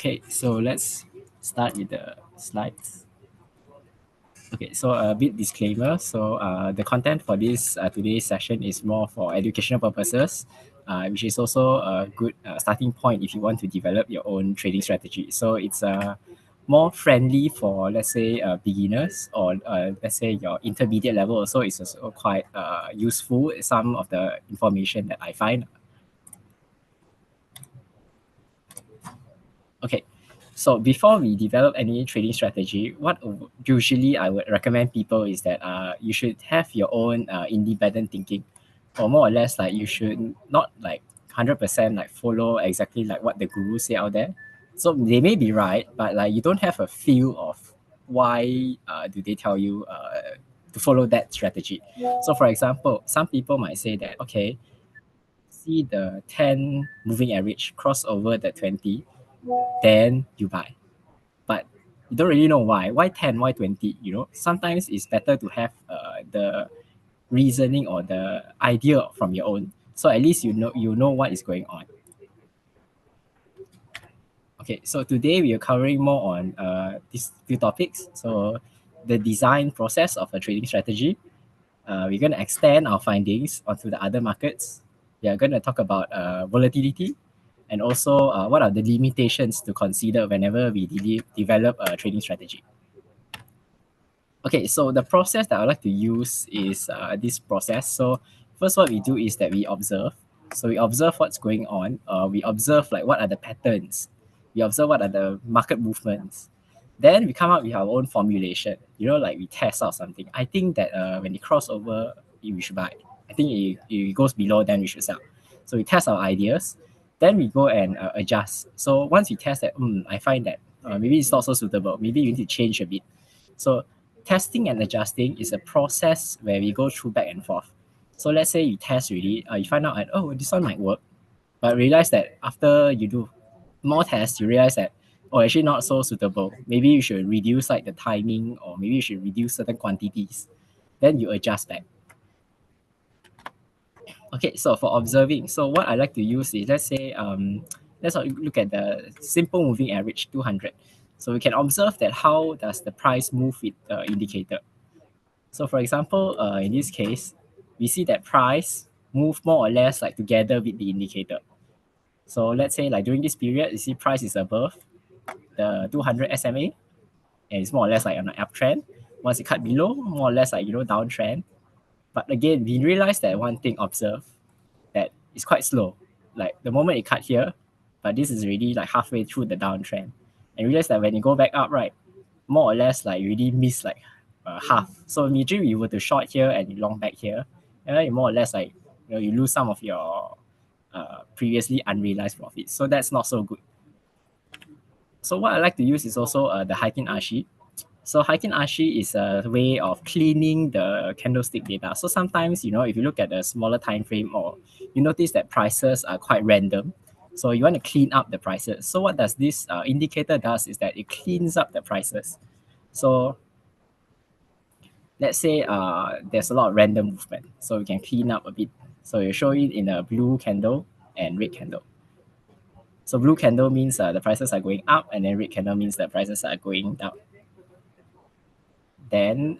Okay, so let's start with the slides. Okay, so a bit disclaimer. So the content for this today's session is more for educational purposes, which is also a good starting point if you want to develop your own trading strategy. So it's more friendly for, let's say, beginners, or let's say your intermediate level. Also, it's also quite useful, some of the information that I find. Okay, so before we develop any trading strategy, what usually I would recommend people is that you should have your own independent thinking, or more or less like you should not like 100% like follow exactly like what the gurus say out there. So they may be right, but like you don't have a feel of why do they tell you to follow that strategy. So for example, some people might say that, okay, see the 10 moving average cross over the 20, then you buy. But you don't really know why. Why 10? Why 20? You know, sometimes it's better to have the reasoning or the idea from your own. So at least you know what is going on. Okay, so today we are covering more on these few topics. So the design process of a trading strategy. We're going to extend our findings onto the other markets. We are going to talk about volatility, and also what are the limitations to consider whenever we develop a trading strategy. Okay, so the process that I like to use is this process. So first, what we do is that we observe. So we observe what's going on. We observe like what are the patterns. We observe what are the market movements. Then we come up with our own formulation. You know, like we test out something. I think that when it cross over, we should buy. I think it goes below, then we should sell. So we test our ideas. Then we go and adjust. So once we test that, I find that maybe it's not so suitable. Maybe you need to change a bit. So testing and adjusting is a process where we go through back and forth. So let's say you test really, you find out that, oh, this one might work, but realize that after you do more tests, you realize that, oh, actually not so suitable. Maybe you should reduce like the timing, or maybe you should reduce certain quantities. Then you adjust back. Okay, so for observing, so what I like to use is, let's say, let's look at the simple moving average 200. So we can observe that how does the price move with the indicator. So for example, in this case, we see that price move more or less like together with the indicator. So let's say like during this period, you see price is above the 200 SMA, and it's more or less like on an uptrend. Once it cut below, more or less like, downtrend. But again, we realize that one thing observed, that it's quite slow. Like the moment it cut here, but this is already like halfway through the downtrend. And realize that when you go back up, right, more or less like you already miss like half. So immediately you were to short here and you long back here, and then you more or less like you lose some of your previously unrealized profits. So that's not so good. So what I like to use is also the Heikin Ashi. So Heikin Ashi is a way of cleaning the candlestick data. So sometimes, if you look at a smaller time frame, or you notice that prices are quite random. So you want to clean up the prices. So what does this indicator does is that it cleans up the prices. So let's say there's a lot of random movement. So we can clean up a bit. So you show it in a blue candle and red candle. So blue candle means the prices are going up, and then red candle means the prices are going down. Then,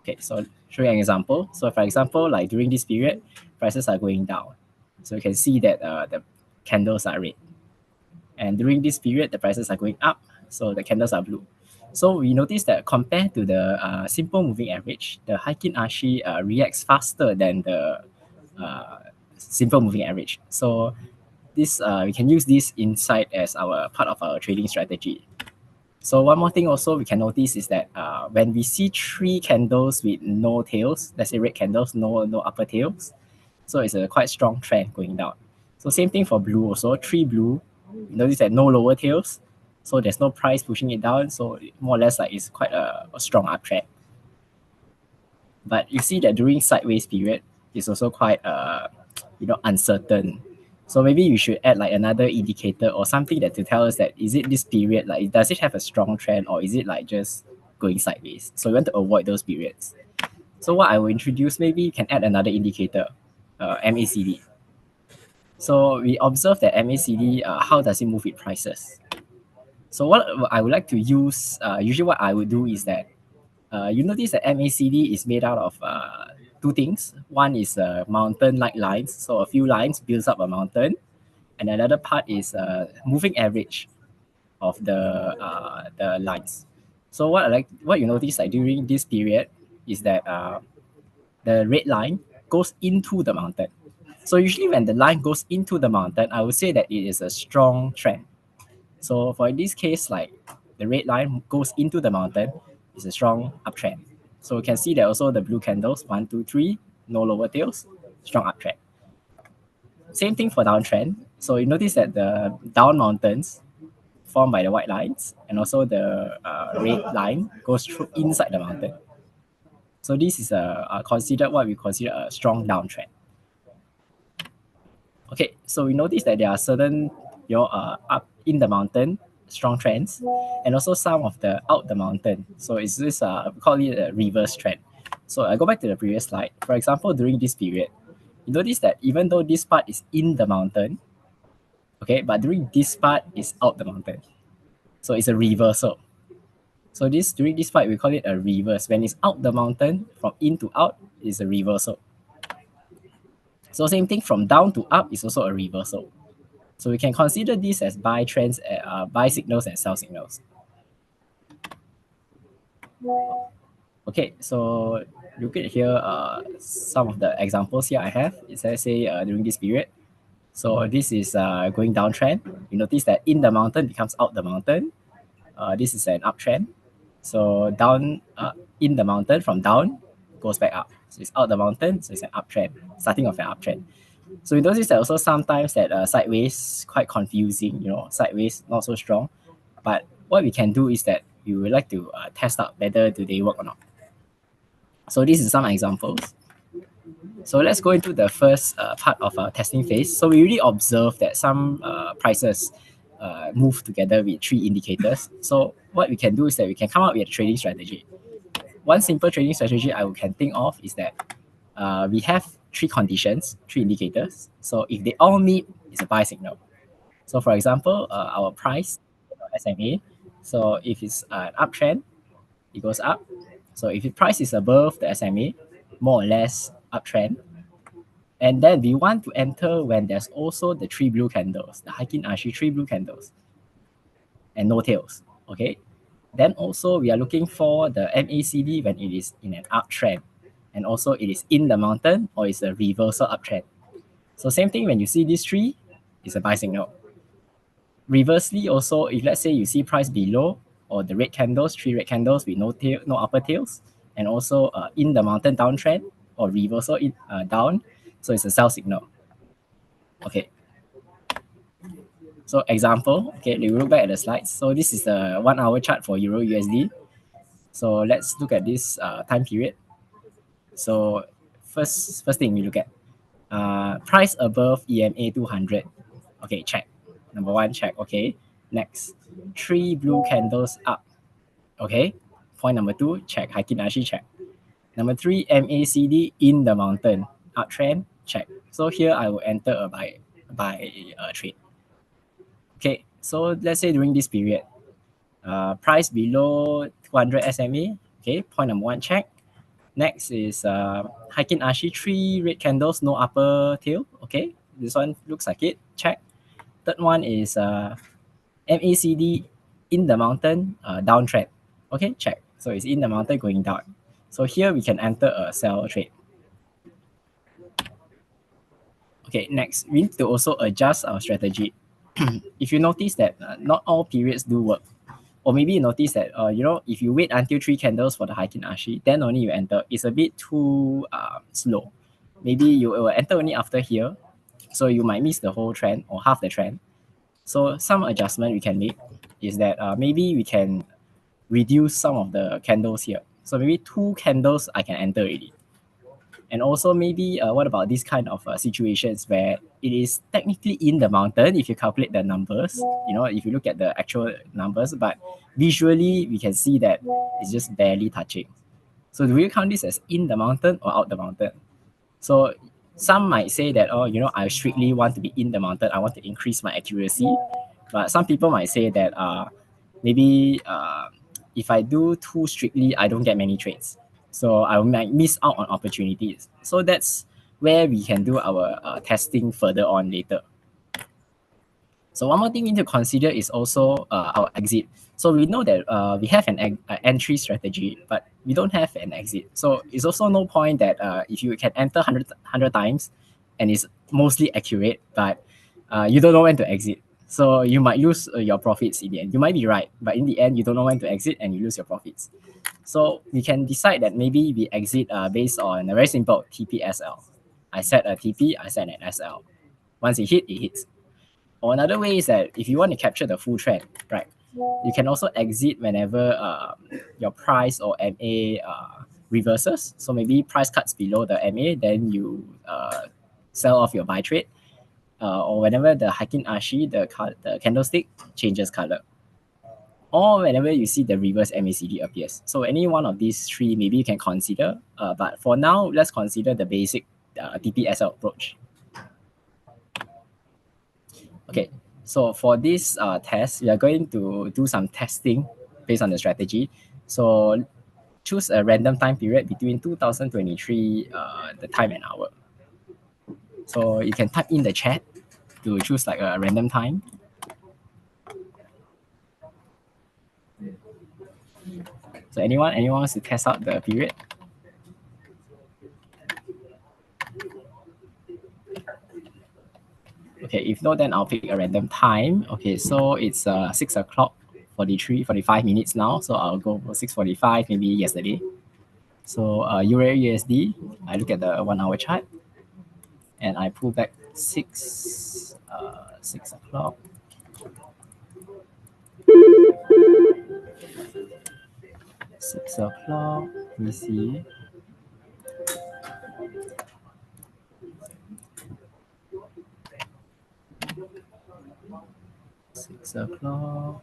okay, so show you an example. So for example, like during this period, prices are going down. So you can see that the candles are red. And during this period, the prices are going up. So the candles are blue. So we notice that compared to the simple moving average, the Heikin Ashi reacts faster than the simple moving average. So this we can use this insight as our part of our trading strategy. So one more thing also we can notice is that when we see three candles with no tails, let's say red candles, no upper tails, so it's a quite strong trend going down. So same thing for blue also, three blue, you notice that no lower tails, so there's no price pushing it down, so more or less like it's quite a strong uptrend. But you see that during sideways period, it's also quite uncertain. So maybe you should add like another indicator or something that to tell us that is it this period, like does it have a strong trend, or is it like just going sideways? So we want to avoid those periods. So what I will introduce, maybe you can add another indicator, MACD. So we observe that MACD, how does it move with prices? So what I would like to use, usually what I would do is that, you notice that MACD is made out of two things. One is mountain-like lines, so a few lines builds up a mountain, and another part is moving average of the lines. So what you notice like during this period is that the red line goes into the mountain. So usually when the line goes into the mountain, I would say that it is a strong trend. So for this case, like the red line goes into the mountain, it's a strong uptrend. So you can see that also the blue candles, 1, 2, 3, no lower tails, strong uptrend. Same thing for downtrend. So you notice that the down mountains formed by the white lines and also the red line goes through inside the mountain. So this is considered what we consider a strong downtrend. Okay, so we notice that there are certain up in the mountain strong trends and also some of the out the mountain. So it's this we call it a reverse trend. So I go back to the previous slide. For example, during this period, you notice that even though this part is in the mountain, okay, but during this part is out the mountain. So it's a reversal. So during this part we call it a reverse. When it's out the mountain from in to out is a reversal. So same thing from down to up is also a reversal. So we can consider this as buy trends, buy signals and sell signals. Okay, so look at here some of the examples here I have. Is let's say during this period. So this is going downtrend. You notice that in the mountain becomes out the mountain. This is an uptrend. So down in the mountain from down goes back up. So it's out the mountain, so it's an uptrend, starting of an uptrend. So you notice that also sometimes that sideways quite confusing, sideways not so strong. But what we can do is that we would like to test out whether do they work or not. So this is some examples. So let's go into the first part of our testing phase. So we really observe that some prices move together with three indicators. So what we can do is that we can come up with a trading strategy. One simple trading strategy I can think of is that we have three conditions, three indicators. So if they all meet, it's a buy signal. So for example, our price, SMA. So if it's an uptrend, it goes up. So if the price is above the SMA, more or less uptrend. And then we want to enter when there's also the three blue candles, the Heikin Ashi three blue candles, and no tails. Okay. Then also we are looking for the MACD when it is in an uptrend, and also it is in the mountain or it's a reversal uptrend. So same thing when you see these three, it's a buy signal. Reversely also, if let's say you see price below or the red candles, three red candles with no tail, no upper tails, and also in the mountain downtrend or reversal down, so it's a sell signal. Okay. So example, okay, we look back at the slides. So this is the 1 hour chart for Euro USD. So let's look at this time period. So first thing we look at price above EMA 200. Okay, check. Number one, check. Okay. Next, three blue candles up. Okay. Point number two, check. Heikin Ashi, check. Number three, MACD in the mountain. Uptrend, check. So here I will enter a buy trade. Okay. So let's say during this period, price below 200 SMA. Okay. Point number one, check. Next is Heikin Ashi, three red candles, no upper tail. Okay. This one looks like it. Check. Third one is MACD in the mountain downtrend. Okay, check. So it's in the mountain going down. So here we can enter a sell trade. Okay, next we need to also adjust our strategy. If you notice that not all periods do work, or maybe you notice that if you wait until three candles for the Heikin Ashi, then only you enter. It's a bit too slow. Maybe you will enter only after here, so you might miss the whole trend or half the trend. So some adjustment we can make is that maybe we can reduce some of the candles here. So maybe two candles I can enter already. And also maybe what about this kind of situations where it is technically in the mountain if you calculate the numbers, if you look at the actual numbers, but visually we can see that it's just barely touching. So do we count this as in the mountain or out the mountain? So some might say that, I strictly want to be in the mountain. I want to increase my accuracy. But some people might say that maybe if I do too strictly, I don't get many trades. So I might miss out on opportunities. So that's where we can do our testing further on later. So one more thing we need to consider is also our exit. So we know that we have an entry strategy, but we don't have an exit. So it's also no point that if you can enter 100 times and it's mostly accurate, but you don't know when to exit. So you might lose your profits in the end. You might be right, but in the end, you don't know when to exit and you lose your profits. So we can decide that maybe we exit based on a very simple TPSL. I set a TP, I set an SL. Once it hit, it hits. Or another way is that if you want to capture the full trend, right, you can also exit whenever your price or MA reverses. So maybe price cuts below the MA, then you sell off your buy trade. Or whenever the Hiking Ashi, the candlestick changes color. Or whenever you see the reverse MACD appears. So any one of these three, maybe you can consider. But for now, let's consider the basic TPSL approach. Okay, so for this test, we are going to do some testing based on the strategy. So choose a random time period between 2023, the time and hour. So you can type in the chat to choose like a random time. So anyone wants to test out the period? Okay, if not, then I'll pick a random time. Okay, so it's 6 o'clock, 45 minutes now. So I'll go for 6:45, maybe yesterday. So Euro USD, I look at the 1 hour chart and I pull back 6 o'clock. Six o'clock, let me see. Six o'clock,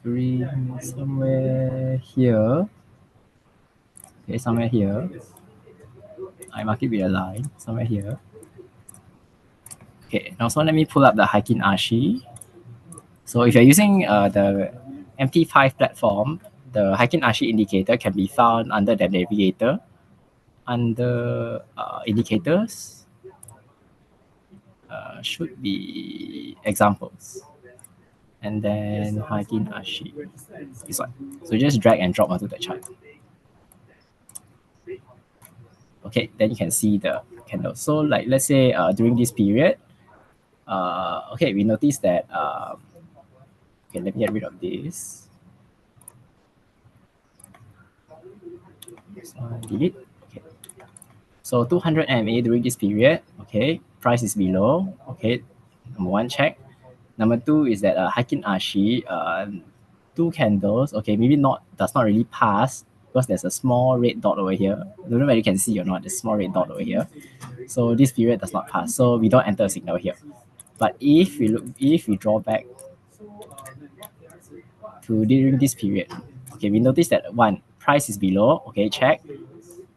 three, somewhere here. Okay, somewhere here. I mark it with a line, somewhere here. Okay, now so let me pull up the Hiking Ashi. So if you're using the MT5 platform, the Hiking Ashi indicator can be found under the navigator, under indicators, should be examples. And then Hiking Ashi, this one. So just drag and drop onto the chart. Okay, then you can see the candle. So like let's say during this period, okay, we notice that, okay, let me get rid of this. Delete. Okay. So 200 MA during this period, okay, price is below, okay, number one, check. Number two is that Hiking Ashi, two candles, okay, maybe does not really pass because there's a small red dot over here. I don't know whether you can see or not, the small red dot over here. So this period does not pass, so we don't enter a signal here. But if we draw back to during this period, okay, we notice that one, price is below, okay, check.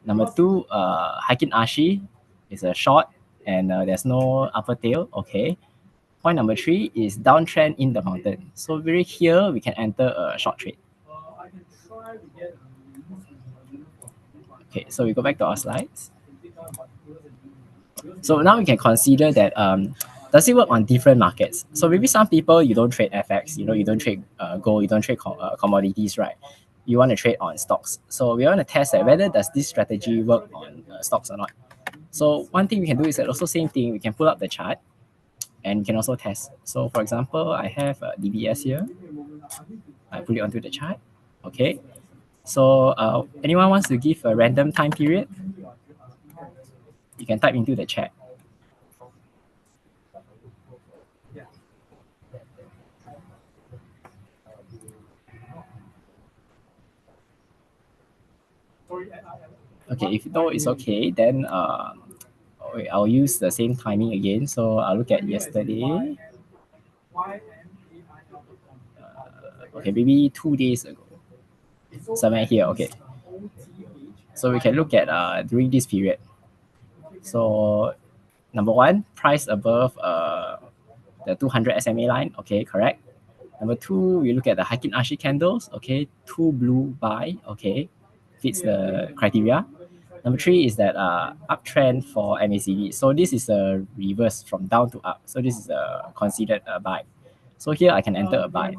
Number two, Hiking Ashi is a short and there's no upper tail, okay. Point number three is downtrend in the mountain. So very here, we can enter a short trade. Okay, so we go back to our slides. So now we can consider that does it work on different markets? So maybe some people, you don't trade FX, you don't trade gold, you don't trade commodities, right? You want to trade on stocks. So we want to test that whether does this strategy work on stocks or not. So one thing we can do is that also same thing, we can pull up the chart and we can also test. So for example, I have DBS here. I put it onto the chart. Okay. So anyone wants to give a random time period? You can type into the chat. Okay, if no, it's okay. Then I'll use the same timing again. So I'll look at yesterday. Okay, maybe 2 days ago. Somewhere here. Okay. So we can look at during this period. So number one, price above the 200 SMA line. Okay, correct. Number 2, we look at the Heikin Ashi candles. Okay, 2 blue buy. Okay, fits the criteria. Number 3 is that uptrend for MACD. So this is a reverse from down to up. So this is considered a buy. So here I can enter a buy.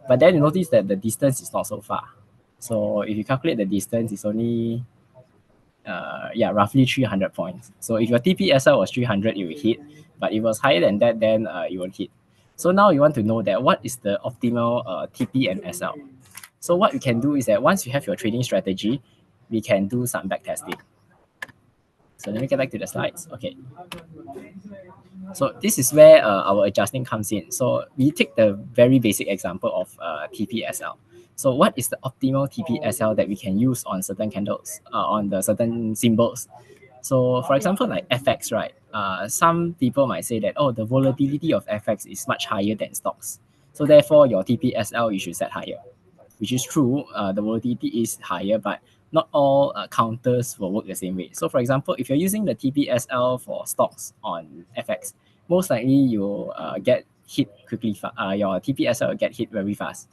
But then you notice that the distance is not so far. So if you calculate the distance, it's only roughly 300 points. So if your TPSL was 300, it will hit. But if it was higher than that, then it won't hit. So now you want to know that what is the optimal TP and SL. So what we can do is that once you have your trading strategy, we can do some backtesting. So let me get back to the slides. Okay. So this is where our adjusting comes in. So we take the very basic example of TPSL. So what is the optimal TPSL that we can use on certain candles, on the certain symbols? So for example, like FX, right? Some people might say that, oh, the volatility of FX is much higher than stocks. So therefore, your TPSL, you should set higher, which is true. The volatility is higher, but not all counters will work the same way. So for example, if you're using the TPSL for stocks on FX, most likely you'll get hit quickly. Your TPSL will get hit very fast.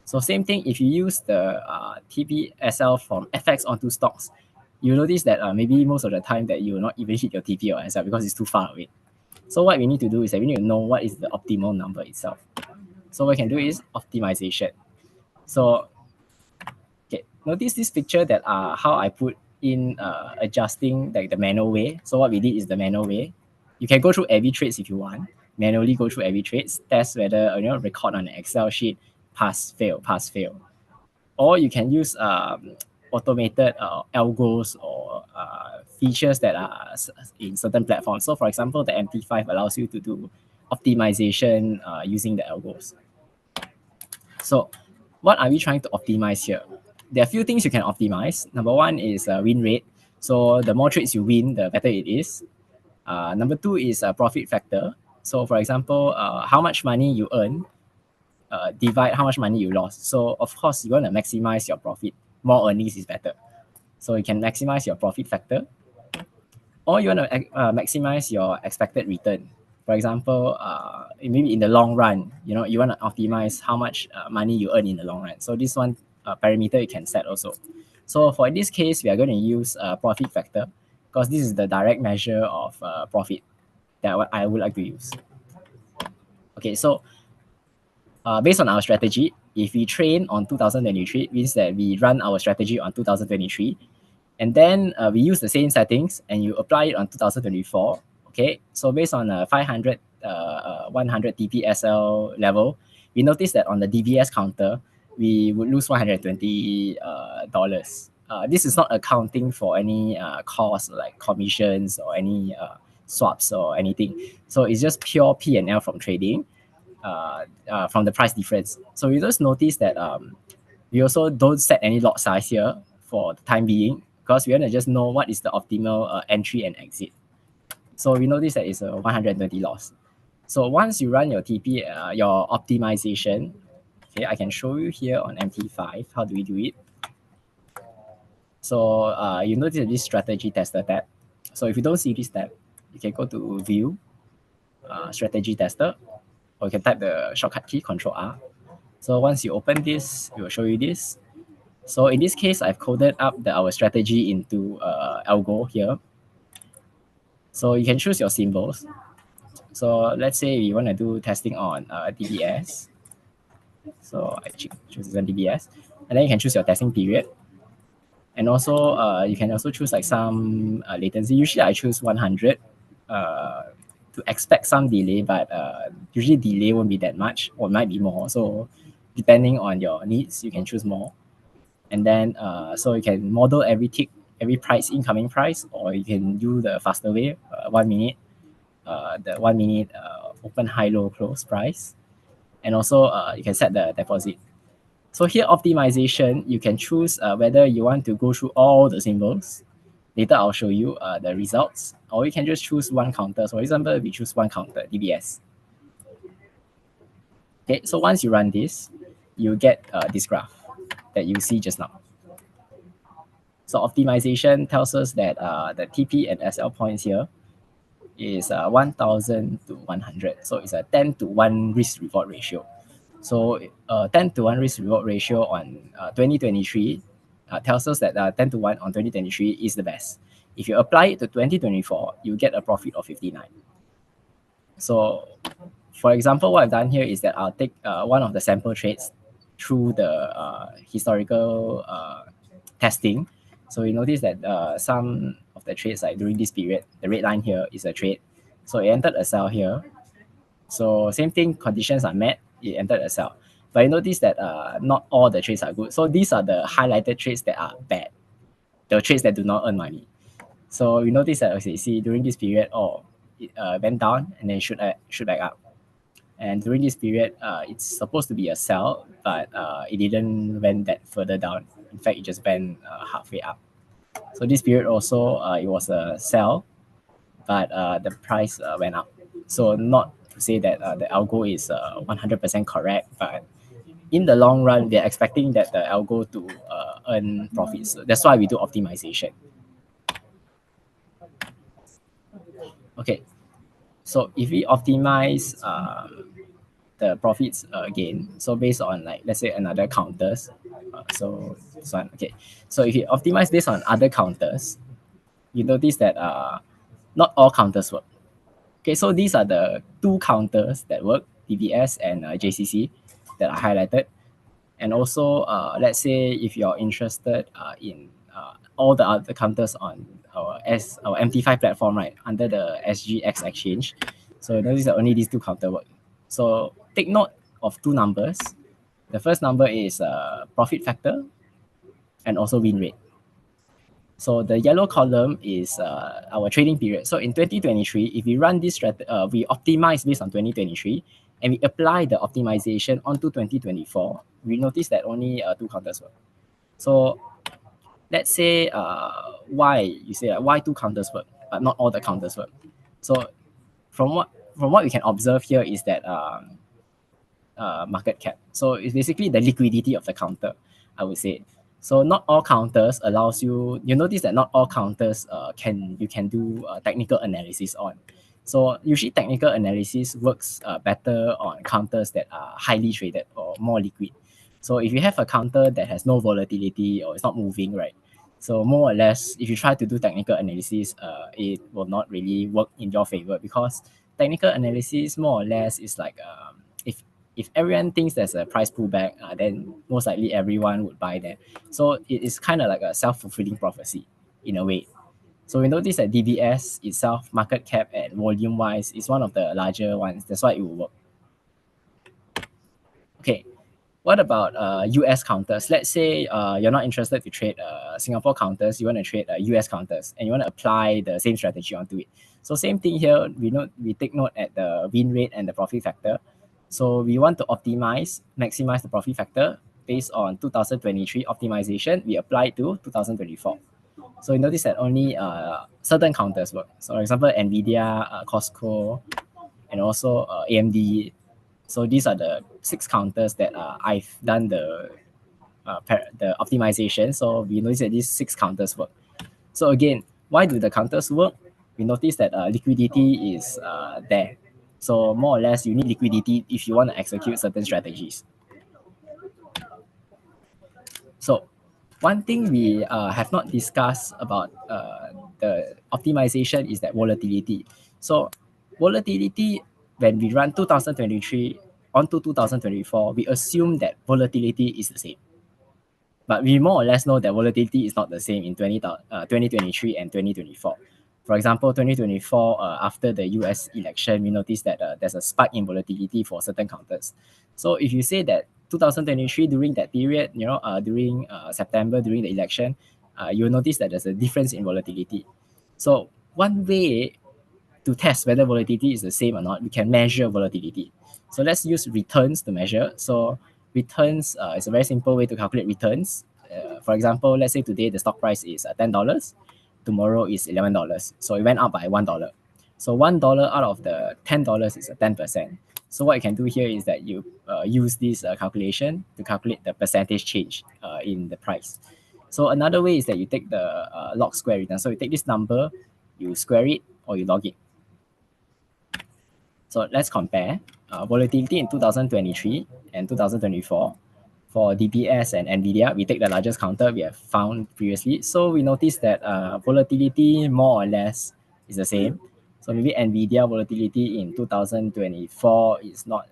So same thing, if you use the TPSL from FX onto stocks, you notice that maybe most of the time that you will not even hit your TP or SL because it's too far away. So what we need to do is that we need to know what is the optimal number itself. So what we can do is optimization. So okay, notice this picture that how I put in adjusting like the manual way. So what we did is the manual way. You can go through every trades if you want. Manually go through every trades, test whether record on an Excel sheet, pass, fail, pass, fail. Or you can use automated algos or features that are in certain platforms. So for example, the MT5 allows you to do optimization using the algos. So what are we trying to optimize here? There are a few things you can optimize. Number 1 is win rate. So the more trades you win, the better it is. Number 2 is a profit factor. So for example, how much money you earn divide how much money you lost. So of course, you want to maximize your profit. More earnings is better. So you can maximize your profit factor, or you want to maximize your expected return. For example, maybe in the long run, you want to optimize how much money you earn in the long run. So this one parameter you can set also. So for this case, we are going to use profit factor because this is the direct measure of profit that I would like to use. Okay, so based on our strategy, if we train on 2023, it means that we run our strategy on 2023, and then we use the same settings and you apply it on 2024. Okay, so based on 500, 100 TPSL level, we notice that on the DBS counter, we would lose $120. This is not accounting for any costs like commissions or any swaps or anything. So it's just pure P&L from trading. From the price difference. So you just notice that we also don't set any lot size here for the time being because we want to just know what is the optimal entry and exit. So we notice that it's a 120 loss. So once you run your TP, your optimization, okay, I can show you here on MT5. How do we do it? So you notice this strategy tester tab. So if you don't see this tab, you can go to view, strategy tester, or you can type the shortcut key Control R. So once you open this, it will show you this. So in this case, I've coded up our strategy into algo here. So you can choose your symbols. So let's say we want to do testing on DBS. So I choose on DBS, and then you can choose your testing period. And also you can also choose like some latency. Usually I choose 100 to expect some delay, but usually delay won't be that much or might be more. So depending on your needs, you can choose more. And then so you can model every tick, every price, incoming price, or you can do the faster way, 1 minute, the 1 minute open, high, low, close price. And also you can set the deposit. So here optimization, you can choose whether you want to go through all the symbols. Later I'll show you the results, or you can just choose one counter. So for example, we choose one counter, DBS. Okay, so once you run this, you get this graph that you see just now. So optimization tells us that the TP and SL points here is 1,000 to 100. So it's a 10 to 1 risk reward ratio. So 10 to 1 risk reward ratio on 2023 tells us that 10 to 1 on 2023 is the best. If you apply it to 2024, you get a profit of 59. So for example, what I've done here is that I'll take one of the sample trades through the historical testing. So you notice that some of the trades, like during this period, the red line here is a trade. So it entered a sell here. So same thing, conditions are met, it entered a sell. But you notice that not all the trades are good. So these are the highlighted trades that are bad, the trades that do not earn money. So you notice that, okay, see, during this period, it went down and then shoot back up. And during this period, it's supposed to be a sell, but it didn't went that further down. In fact, it just went halfway up. So this period also, it was a sell, but the price went up. So not to say that the algo is 100% correct, but in the long run, they're expecting that the algo to earn profits. So that's why we do optimization. Okay, so if we optimize the profits again, so based on, like, let's say another counters, so this one, okay. So if you optimize based on other counters, you notice that not all counters work. Okay, so these are the two counters that work, DBS and JCC, that are highlighted. And also, let's say if you're interested in all the other counters on our MT5 platform, right, under the SGX exchange. So notice that only these two counter work. So take note of two numbers. The first number is profit factor and also win rate. So the yellow column is our trading period. So in 2023, if we run this we optimize based on 2023 and we apply the optimization onto 2024, we notice that only two counters work. So let's say why you say why two counters work, but not all the counters work. So from what we can observe here is that market cap. So it's basically the liquidity of the counter, I would say. So not all counters allows you. You notice that not all counters you can do technical analysis on. So usually technical analysis works better on counters that are highly traded or more liquid. So if you have a counter that has no volatility or it's not moving, right? So more or less, if you try to do technical analysis, it will not really work in your favor, because technical analysis more or less is like if everyone thinks there's a price pullback, then most likely everyone would buy that. So it is kind of like a self-fulfilling prophecy in a way. So we notice that DBS itself, market cap and volume wise, is one of the larger ones. That's why it will work. Okay, what about US counters? Let's say you're not interested to trade Singapore counters, you want to trade US counters, and you want to apply the same strategy onto it. So same thing here, we take note at the win rate and the profit factor. So we want to maximize the profit factor based on 2023 optimization. We apply to 2024. So you notice that only certain counters work. So for example, NVIDIA, Costco, and also AMD. So these are the 6 counters that I've done the optimization. So we notice that these 6 counters work. So again, why do the counters work? We notice that liquidity is there. So more or less, you need liquidity if you want to execute certain strategies. So one thing we have not discussed about the optimization is that volatility. So volatility, when we run 2023 onto 2024, we assume that volatility is the same. But we more or less know that volatility is not the same in 2023 and 2024. For example, 2024, after the US election, we noticed that there's a spike in volatility for certain counters. So if you say that 2023 during that period, during September, during the election, you'll notice that there's a difference in volatility. So one way to test whether volatility is the same or not, we can measure volatility. So let's use returns to measure. So returns is a very simple way to calculate returns. For example, let's say today the stock price is $10, tomorrow is $11. So it went up by $1. So $1 out of the $10 is a 10%. So what you can do here is that you use this calculation to calculate the percentage change in the price. So another way is that you take the log square return. So you take this number, you square it or you log it. So let's compare. volatility in 2023 and 2024 for DPS and NVIDIA. We take the largest counter we have found previously. So we notice that volatility more or less is the same. So maybe NVIDIA volatility in 2024 is not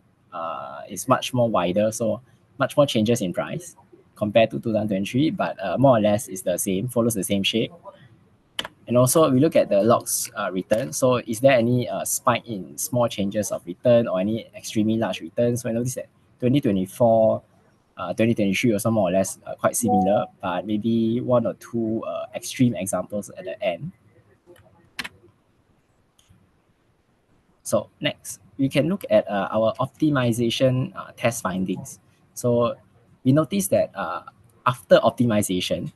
is much more wider, so much more changes in price compared to 2023, but more or less is the same, follows the same shape. And also we look at the logs return. So is there any spike in small changes of return or any extremely large returns? So I notice that 2024, 2023 also more or less quite similar, but maybe one or two extreme examples at the end. So next, we can look at our optimization test findings. So we notice that after optimization,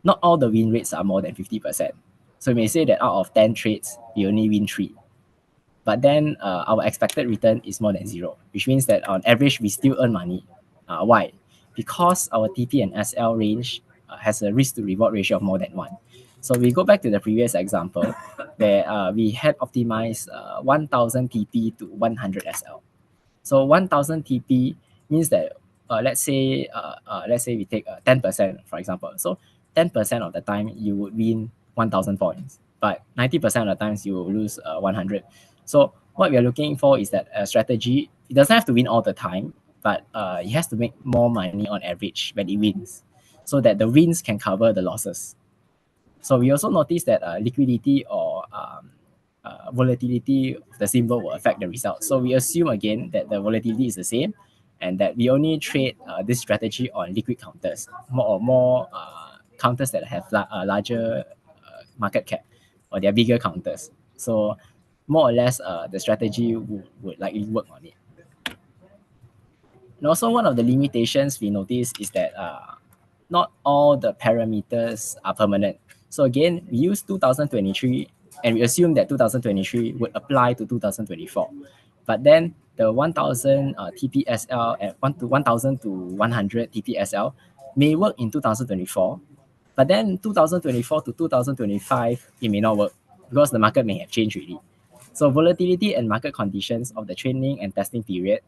not all the win rates are more than 50%. So we may say that out of 10 trades, we only win 3. But then our expected return is more than 0, which means that on average, we still earn money. Why? Because our TP and SL range has a risk to reward ratio of more than 1. So we go back to the previous example where we had optimized 1000 TP to 100 SL. So 1000 TP means that let's say we take 10%, for example. So 10% of the time you would win 1000 points, but 90% of the times you will lose 100. So what we are looking for is that a strategy, it doesn't have to win all the time, but it has to make more money on average when it wins, so that the wins can cover the losses. So we also notice that liquidity or volatility of the symbol will affect the results. So we assume again that the volatility is the same, and that we only trade this strategy on liquid counters, more counters that have larger market cap, or they're bigger counters. So more or less, the strategy would likely work on it. And also one of the limitations we notice is that not all the parameters are permanent. So again, we use 2023 and we assume that 2023 would apply to 2024. But then the 1000 TPSL and 1000 to 100 TPSL may work in 2024, but then 2024 to 2025, it may not work because the market may have changed really. So volatility and market conditions of the training and testing period,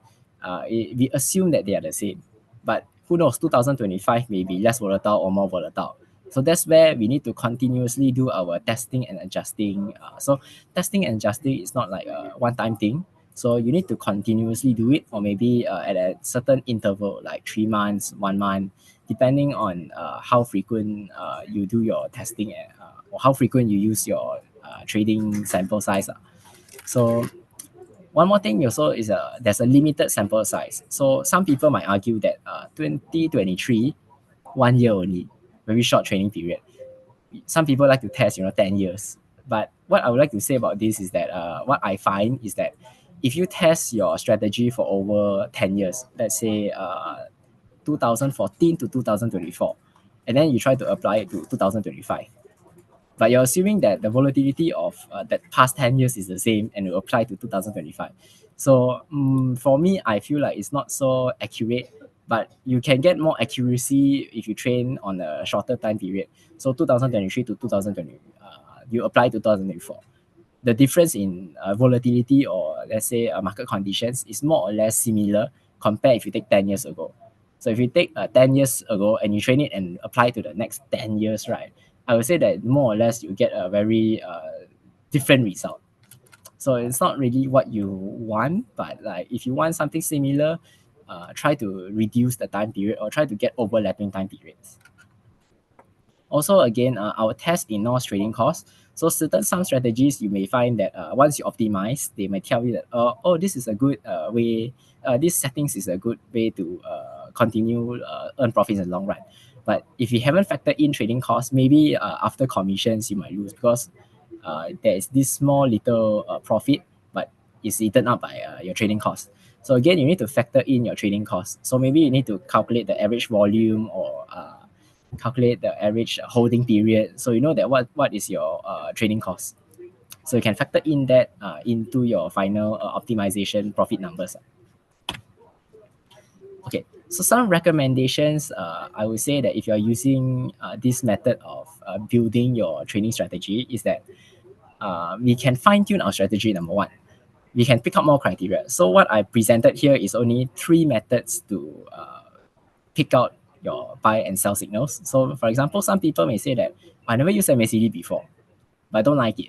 we assume that they are the same. But who knows, 2025 may be less volatile or more volatile. So that's where we need to continuously do our testing and adjusting. So testing and adjusting is not like a one-time thing. So you need to continuously do it, or maybe at a certain interval, like 3 months, 1 month, depending on how frequent you do your testing or how frequent you use your trading sample size. So one more thing also is there's a limited sample size. So some people might argue that 2023, 1 year only, very short training period. Some people like to test 10 years. But what I would like to say about this is that what I find is that if you test your strategy for over 10 years, let's say 2014 to 2024, and then you try to apply it to 2025, but you're assuming that the volatility of that past 10 years is the same and will apply to 2025. So for me, I feel like it's not so accurate, but you can get more accuracy if you train on a shorter time period. So 2023 to 2020, you apply to 2024. The difference in volatility or let's say market conditions is more or less similar compared if you take 10 years ago. So if you take 10 years ago and you train it and apply to the next 10 years, right, I would say that more or less you get a very different result. So it's not really what you want, but like if you want something similar, try to reduce the time period or try to get overlapping time periods. Also, again, our test ignores trading costs. So some strategies you may find that once you optimize, they may tell you that oh, this is a good way. This settings is a good way to continue earn profits in the long run. But if you haven't factored in trading costs, maybe after commissions you might lose because there is this small little profit, but it's eaten up by your trading costs. So again, you need to factor in your trading costs. So maybe you need to calculate the average volume or calculate the average holding period. So you know that what is your trading cost. So you can factor in that into your final optimization profit numbers. Okay, so some recommendations, I would say that if you're using this method of building your trading strategy is that we can fine tune our strategy, number one. we can pick up more criteria. So what I presented here is only 3 methods to pick out your buy and sell signals. So for example, some people may say that I never used MACD before, but I don't like it.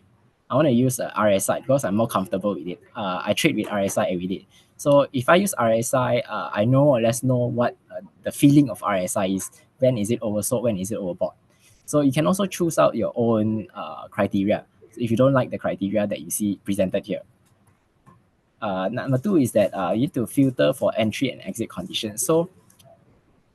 I want to use RSI because I'm more comfortable with it. I trade with RSI every day. So if I use RSI, I know or less know what the feeling of RSI is. When is it oversold? When is it overbought? So you can also choose out your own criteria if you don't like the criteria that you see presented here. Number 2 is that you need to filter for entry and exit conditions. So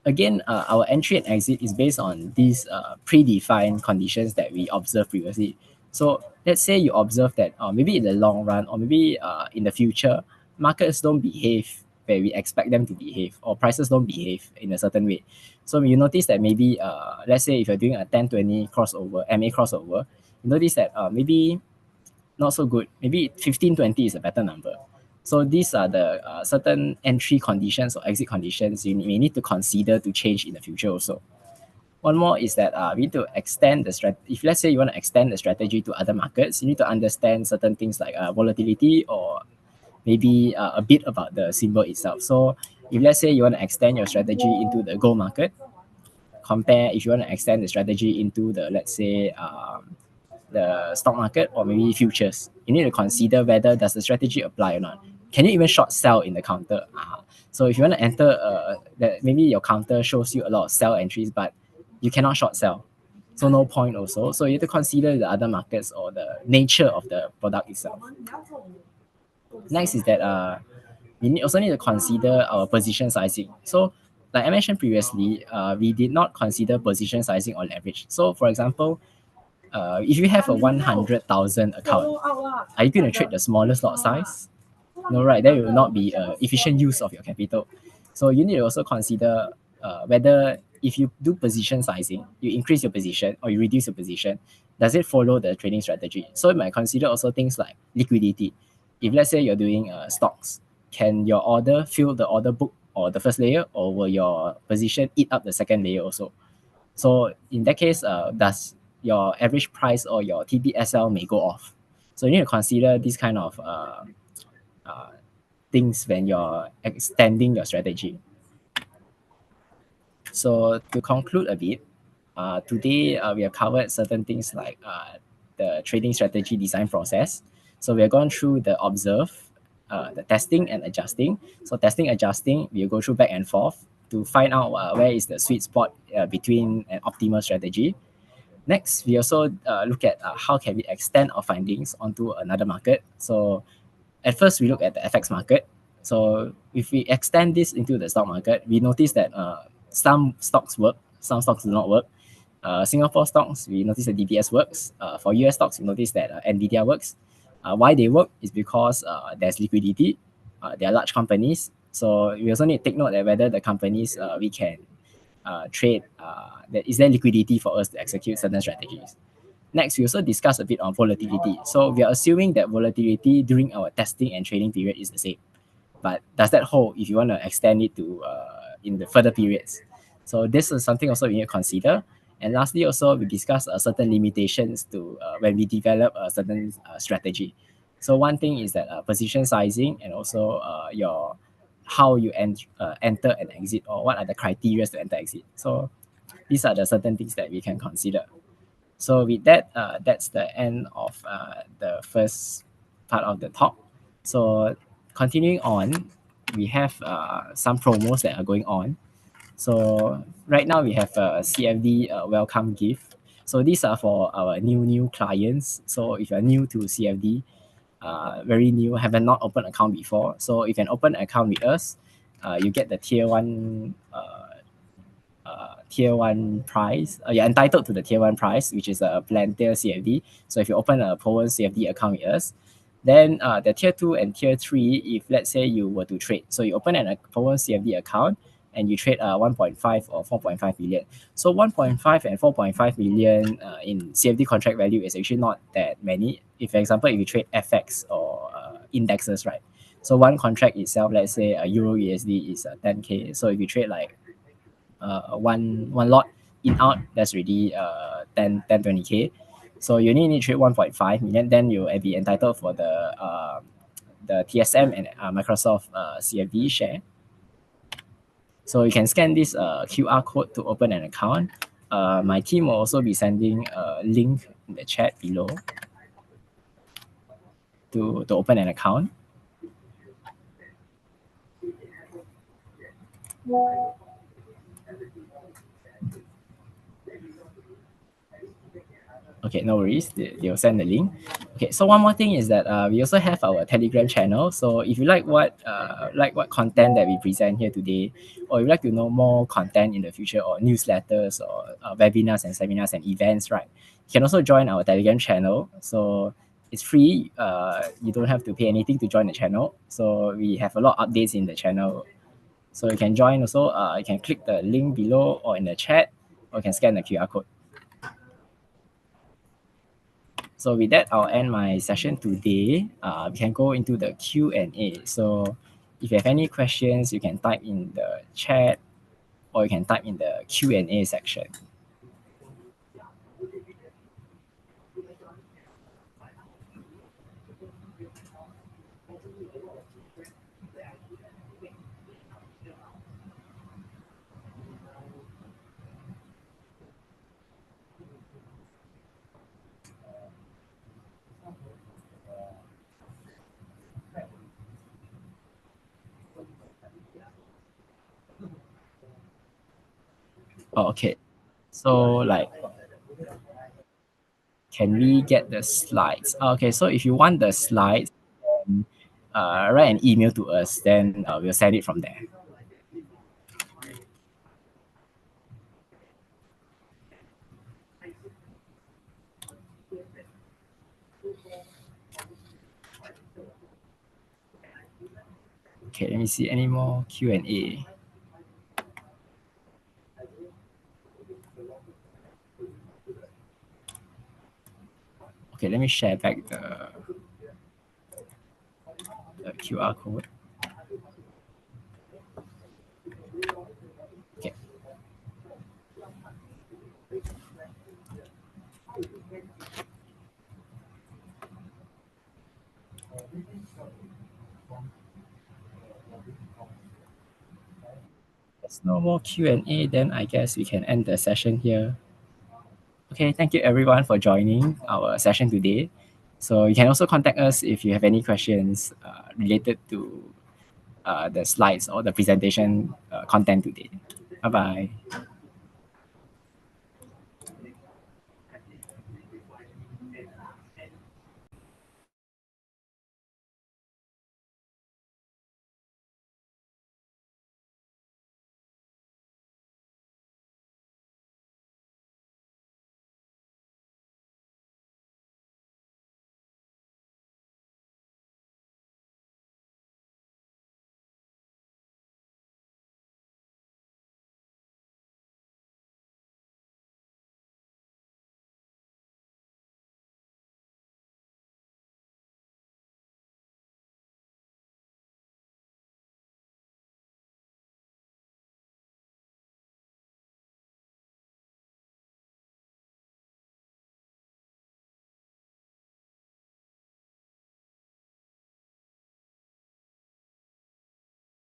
again, our entry and exit is based on these predefined conditions that we observed previously. So let's say you observe that maybe in the long run or maybe in the future, markets don't behave where we expect them to behave, or prices don't behave in a certain way. So you notice that maybe, let's say if you're doing a 10-20 crossover, MA crossover, you notice that maybe not so good. Maybe 15-20 is a better number. So these are the certain entry conditions or exit conditions you may need to consider to change in the future also. One more is that we need to extend the strategy. If let's say you want to extend the strategy to other markets, you need to understand certain things like volatility or maybe a bit about the symbol itself. So if let's say you want to extend your strategy into the gold market, compare if you want to extend the strategy into the, let's say, the stock market or maybe futures, you need to consider whether does the strategy apply or not. Can you even short sell in the counter? So if you want to enter, that maybe your counter shows you a lot of sell entries, but you cannot short sell. So no point also. So you have to consider the other markets or the nature of the product itself. Next is that we also need to consider our position sizing. So like I mentioned previously, we did not consider position sizing or leverage. So for example, if you have a 100,000 account, are you going to trade the smallest lot size? No, right? That will not be efficient use of your capital. So you need to also consider whether if you do position sizing, you increase your position or you reduce your position, does it follow the trading strategy? So you might consider also things like liquidity. If let's say you're doing stocks, can your order fill the order book or the first layer, or will your position eat up the second layer also? So in that case, does your average price or your TBSL may go off? So you need to consider these kind of things when you're extending your strategy. So to conclude a bit, today we have covered certain things like the trading strategy design process. So we have gone through the observe, the testing and adjusting. So testing, adjusting, we'll go through back and forth to find out where is the sweet spot between an optimal strategy. Next, we also look at how can we extend our findings onto another market. So at first, we look at the FX market. So if we extend this into the stock market, we notice that some stocks work, some stocks do not work. Singapore stocks, we notice that DBS works. For US stocks, we notice that NVIDIA works. Why they work is because there's liquidity. They are large companies. So we also need to take note that whether the companies we can trade, is there liquidity for us to execute certain strategies. Next, we also discuss a bit on volatility. So we are assuming that volatility during our testing and trading period is the same. But does that hold if you want to extend it to in the further periods? So this is something also we need to consider. And lastly, also we discuss certain limitations to when we develop a certain strategy. So one thing is that position sizing and also your how you enter and exit, or what are the criteria to enter exit. So these are the certain things that we can consider. So with that, that's the end of the first part of the talk. So continuing on, we have some promos that are going on. So right now we have a CFD welcome gift. So these are for our new clients. So if you're new to CFD, very new, haven't not opened account before. So if you can open an account with us, you get the tier 1 price. You're entitled to the tier 1 price, which is a Plantier CFD. So if you open a POEMS CFD account with us, then the tier 2 and tier 3, if let's say you were to trade, so you open a POEMS CFD account and you trade 1.5 or 4.5 million. So 1.5 and 4.5 million in CFD contract value is actually not that many. If, for example, if you trade FX or indexes, right? So one contract itself, let's say Euro USD is 10K. So if you trade like one lot in out, that's already 20K. So you only need to trade 1.5 million, then you will be entitled for the the TSM and Microsoft CFD share. So you can scan this QR code to open an account. My team will also be sending a link in the chat below to open an account. Okay, no worries. They'll send the link. Okay, so one more thing is that we also have our Telegram channel. So if you like what content that we present here today, or you like to know more content in the future, or newsletters, or webinars and seminars and events, right? You can also join our Telegram channel. So it's free. You don't have to pay anything to join the channel. So we have a lot of updates in the channel. So you can join also. You can click the link below or in the chat, or you can scan the QR code. So with that, I'll end my session today. We can go into the Q&A. So if you have any questions, you can type in the chat or you can type in the Q&A section. Oh, okay. So like, can we get the slides? Okay, so if you want the slides, write an email to us, then we'll send it from there. Okay, let me see any more Q&A. Okay, let me share back the QR code. Okay. There's no more Q&A, then I guess we can end the session here. Okay, thank you everyone for joining our session today. So you can also contact us if you have any questions related to the slides or the presentation content today. Bye-bye.